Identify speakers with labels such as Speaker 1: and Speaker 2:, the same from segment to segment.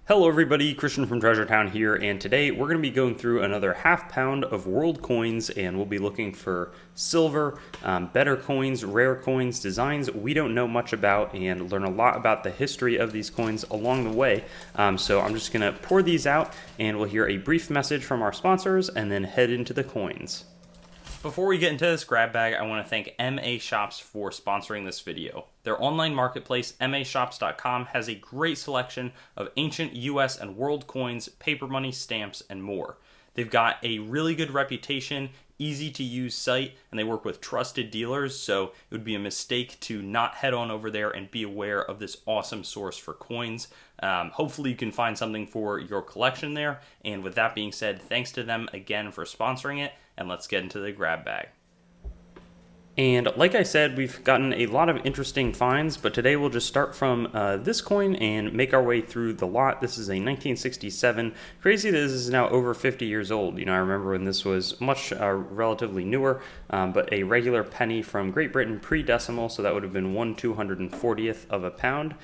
Speaker 1: Hello everybody, Christian from Treasure Town here, and today we're going to be going through another half pound of world coins, and we'll be looking for silver, better coins, rare coins, designs we don't know much about, and learn a lot about the history of these coins along the way. So I'm just going to pour these out, and we'll hear a brief message from our sponsors, and then head into the coins. Before we get into this grab bag, I want to thank MA Shops for sponsoring this video. Their online marketplace, mashops.com, has a great selection of ancient US and world coins, paper money, stamps, and more. They've got a really good reputation, easy to use site, and they work with trusted dealers, so it would be a mistake to not head on over there and be aware of this awesome source for coins. Hopefully you can find something for your collection there, and with that being said, thanks to them again for sponsoring it, and let's get into the grab bag. And like I said, we've gotten a lot of interesting finds, but today we'll just start from this coin and make our way through the lot. This is a 1967. Crazy that this is now over 50 years old. You know, I remember when this was much relatively newer, but a regular penny from Great Britain pre-decimal, so that would have been 1/240th of a pound.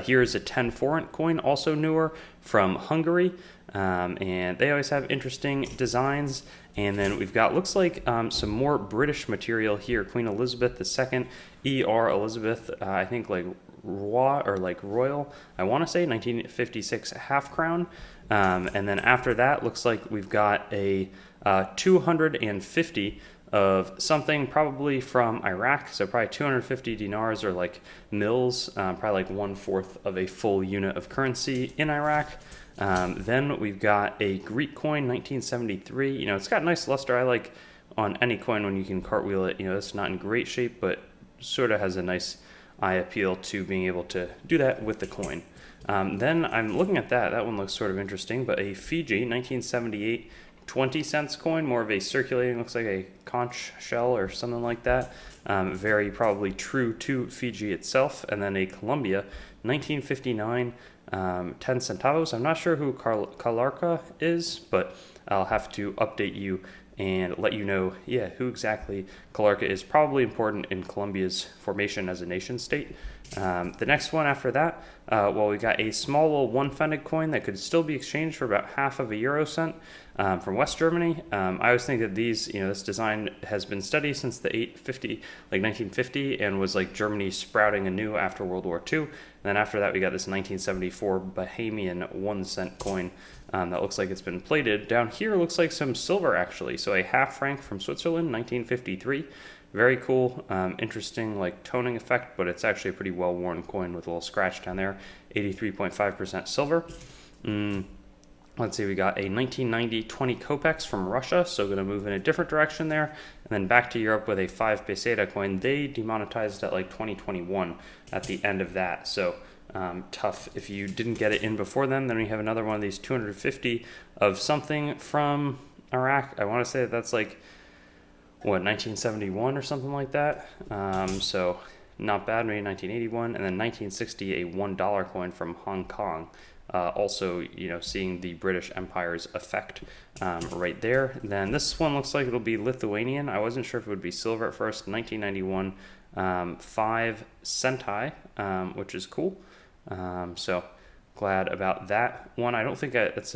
Speaker 1: Here is a 10 forint coin, also newer, from Hungary. And they always have interesting designs. And then we've got, looks like some more British material here. Queen Elizabeth II, E.R. Elizabeth, I think like Roi or like Royal, I want to say 1956 half crown. And then after that, looks like we've got a 250 of something probably from Iraq, so probably 250 dinars or like mils, probably like 1/4 of a full unit of currency in Iraq. Then we've got a Greek coin, 1973. You know, it's got nice luster. I like on any coin when you can cartwheel it. You know, it's not in great shape, but sort of has a nice eye appeal to being able to do that with the coin. Then I'm looking at that. That one looks sort of interesting, but a Fiji, 1978 20 cents coin, more of a circulating, looks like a conch shell or something like that. Very probably true to Fiji itself. And then a Colombia, 1959 10 centavos. I'm not sure who Calarca is, but I'll have to update you and let you know, who exactly Calarca is. Probably important in Colombia's formation as a nation state. The next one after that, we got a small little one-pfennig coin that could still be exchanged for about half of a euro cent from West Germany. I always think that these, this design has been studied since the 1950, and was like Germany sprouting anew after World War II. And then after that, we got this 1974 Bahamian 1 cent coin that looks like it's been plated. Down here looks like some silver actually. So a half franc from Switzerland, 1953. Very cool, interesting like toning effect, but it's actually a pretty well-worn coin with a little scratch down there. 83.5% silver. Let's see, we got a 1990 20 kopecks from Russia, so going to move in a different direction there. And then back to Europe with a 5 peseta coin. They demonetized at like 2021 at the end of that, so tough if you didn't get it in before then. Then we have another one of these 250 of something from Iraq. I want to say that's like 1971 or something like that. So not bad, maybe 1981. And then 1960, a $1 coin from Hong Kong. Also, seeing the British Empire's effect right there. Then this one looks like it'll be Lithuanian. I wasn't sure if it would be silver at first. 1991, 5 centi, which is cool. So glad about that one. I don't think it's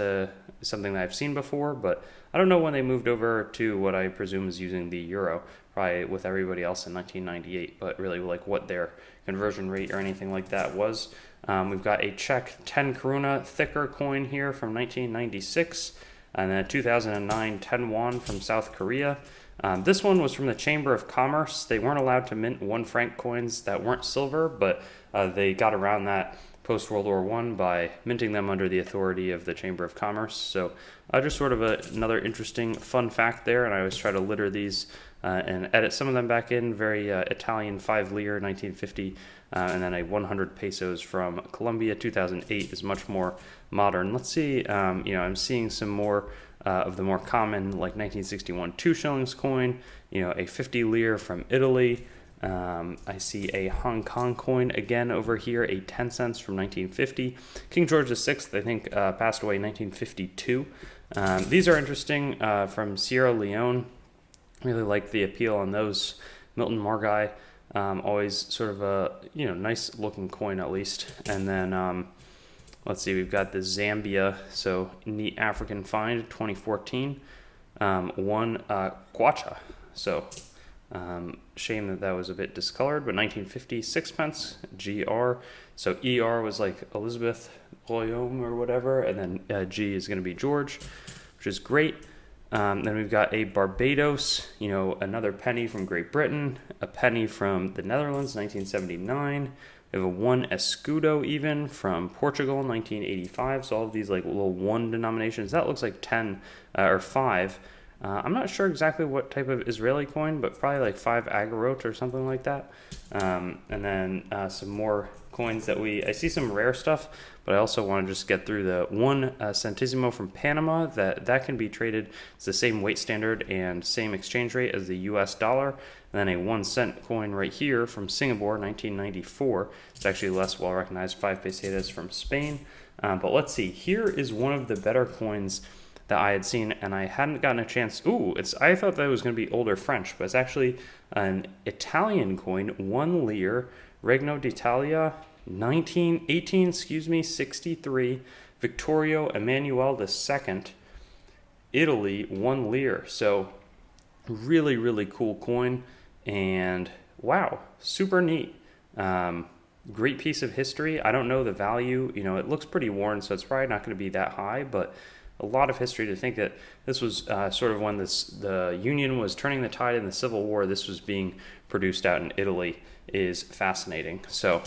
Speaker 1: something that I've seen before, but I don't know when they moved over to what I presume is using the euro, probably with everybody else in 1998, but really like what their conversion rate or anything like that was. We've got a Czech 10 koruna thicker coin here from 1996, and then a 2009 10 won from South Korea. This one was from the Chamber of Commerce. They weren't allowed to mint 1 franc coins that weren't silver, but they got around that post-World War I by minting them under the authority of the Chamber of Commerce. So just sort of another interesting fun fact there, and I always try to litter these and edit some of them back in. Very Italian 5 lire 1950, and then a 100 pesos from Colombia 2008 is much more modern. Let's see, I'm seeing some more of the more common like 1961 2 shillings coin, a 50 lire from Italy. I see a Hong Kong coin again over here, a 10 cents from 1950. King George VI, I think, passed away in 1952. These are interesting from Sierra Leone. Really like the appeal on those. Milton Margai, always sort of a nice looking coin at least. And then let's see, we've got the Zambia, so neat African find, 2014. One kwacha, so shame that that was a bit discolored, but 1950, sixpence, GR. So ER was like Elizabeth William or whatever, and then G is going to be George, which is great. Then we've got a Barbados, another penny from Great Britain, a penny from the Netherlands, 1979. We have a one escudo even from Portugal, 1985. So all of these like little one denominations. That looks like 10 or 5. I'm not sure exactly what type of Israeli coin, but probably like 5 agarot or something like that. And then some more coins that I see some rare stuff, but I also want to just get through the one centesimo from Panama that can be traded. It's the same weight standard and same exchange rate as the US dollar. And then a 1 cent coin right here from Singapore, 1994. It's actually less well recognized, 5 pesetas from Spain. But let's see, here is one of the better coins that I had seen, and I hadn't gotten a chance. I thought that it was going to be older French, but it's actually an Italian coin, 1 lire, Regno d'Italia, 63, Vittorio Emanuele II, Italy, 1 lire. So really, really cool coin, and wow, super neat. Great piece of history. I don't know the value. It looks pretty worn, so it's probably not going to be that high, but a lot of history to think that this was sort of when the Union was turning the tide in the Civil War. This was being produced out in Italy is fascinating. So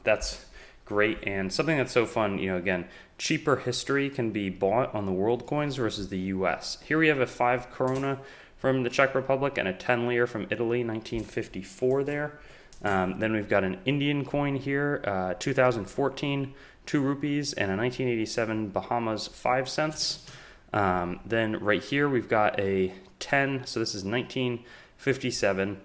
Speaker 1: that's great, and something that's so fun. Again, cheaper history can be bought on the world coins versus the U.S. Here we have a 5 koruna from the Czech Republic and a 10 lire from Italy, 1954 there. Then we've got an Indian coin here, 2014. 2 rupees, and a 1987 Bahamas 5 cents. Then right here we've got a 10, so this is 1957,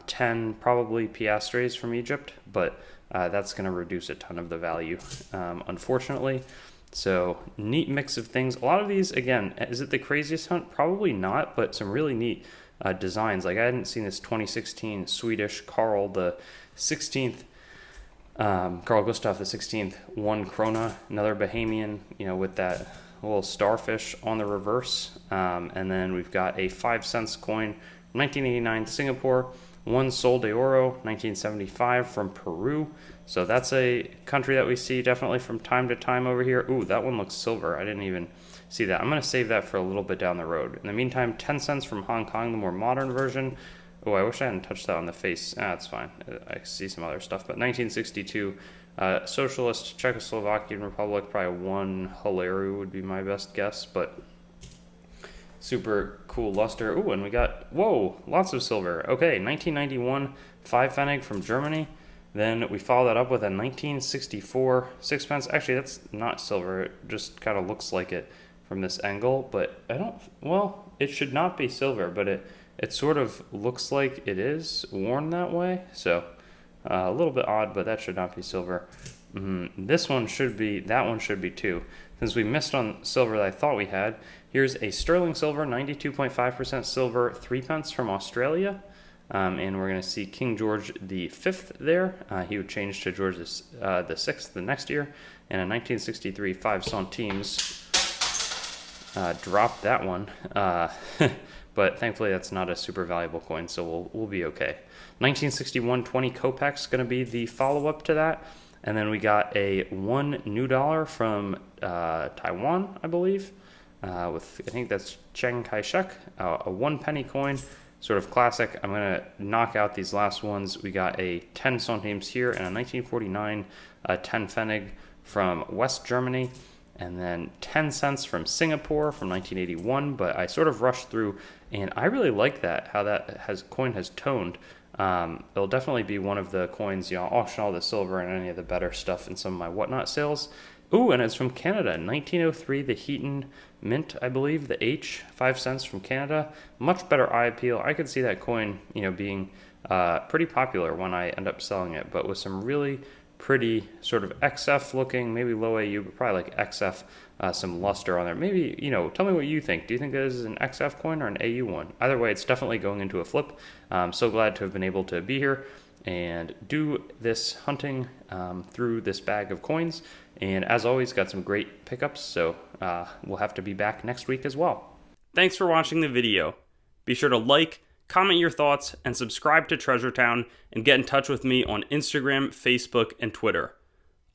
Speaker 1: 10 probably piastres from Egypt, but that's going to reduce a ton of the value, unfortunately. So neat mix of things. A lot of these, again, is it the craziest hunt? Probably not, but some really neat designs. Like I hadn't seen this 2016 Swedish Carl the 16th. Carl Gustav the 16th, 1 krona, another Bahamian, with that little starfish on the reverse. And then we've got a 5 cents coin, 1989 Singapore, 1 Sol de Oro, 1975 from Peru. So that's a country that we see definitely from time to time over here. Ooh, that one looks silver. I didn't even see that. I'm going to save that for a little bit down the road. In the meantime, 10 cents from Hong Kong, the more modern version. Oh, I wish I hadn't touched that on the face. It's fine. I see some other stuff. But 1962, Socialist Czechoslovakian Republic, probably 1 Hilaru would be my best guess. But super cool luster. Ooh, and we got, lots of silver. Okay, 1991, 5 Pfennig from Germany. Then we follow that up with a 1964 sixpence. Actually, that's not silver. It just kind of looks like it from this angle. But it should not be silver, but it sort of looks like it is worn that way, so a little bit odd, but that should not be silver. This one should be, that one should be too. Since we missed on silver that I thought we had, here's a sterling silver, 92.5% silver, 3 pence from Australia, and we're going to see King George the Fifth there. He would change to George the Sixth the next year, and in 1963, 5 centimes. Dropped that one. But thankfully that's not a super valuable coin, so we'll be okay. 1961 20 kopecks going to be the follow-up to that. And then we got a 1 new dollar from Taiwan, I believe, with, I think that's Chiang Kai-shek, a 1 penny coin, sort of classic. I'm going to knock out these last ones. We got a 10 centimes here and a 1949 10 Pfennig from West Germany. And then 10 cents from Singapore from 1981, but I sort of rushed through, and I really like that, how that coin has toned. It'll definitely be one of the coins, I'll auction all the silver and any of the better stuff in some of my whatnot sales. Ooh, and it's from Canada, 1903, the Heaton Mint, I believe, the H, 5 cents from Canada. Much better eye appeal. I could see that coin, being pretty popular when I end up selling it, but with some really pretty sort of XF looking, maybe low AU, but probably like XF, some luster on there. Maybe, tell me what you think. Do you think this is an XF coin or an AU one? Either way, it's definitely going into a flip. I'm so glad to have been able to be here and do this hunting through this bag of coins. And as always, got some great pickups, so we'll have to be back next week as well. Thanks for watching the video. Be sure to like, comment your thoughts, and subscribe to Treasure Town, and get in touch with me on Instagram, Facebook, and Twitter.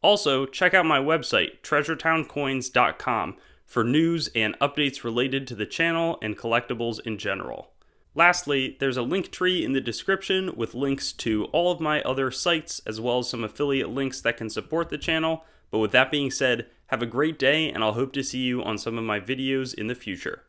Speaker 1: Also, check out my website, treasuretowncoins.com, for news and updates related to the channel and collectibles in general. Lastly, there's a link tree in the description with links to all of my other sites, as well as some affiliate links that can support the channel. But with that being said, have a great day, and I'll hope to see you on some of my videos in the future.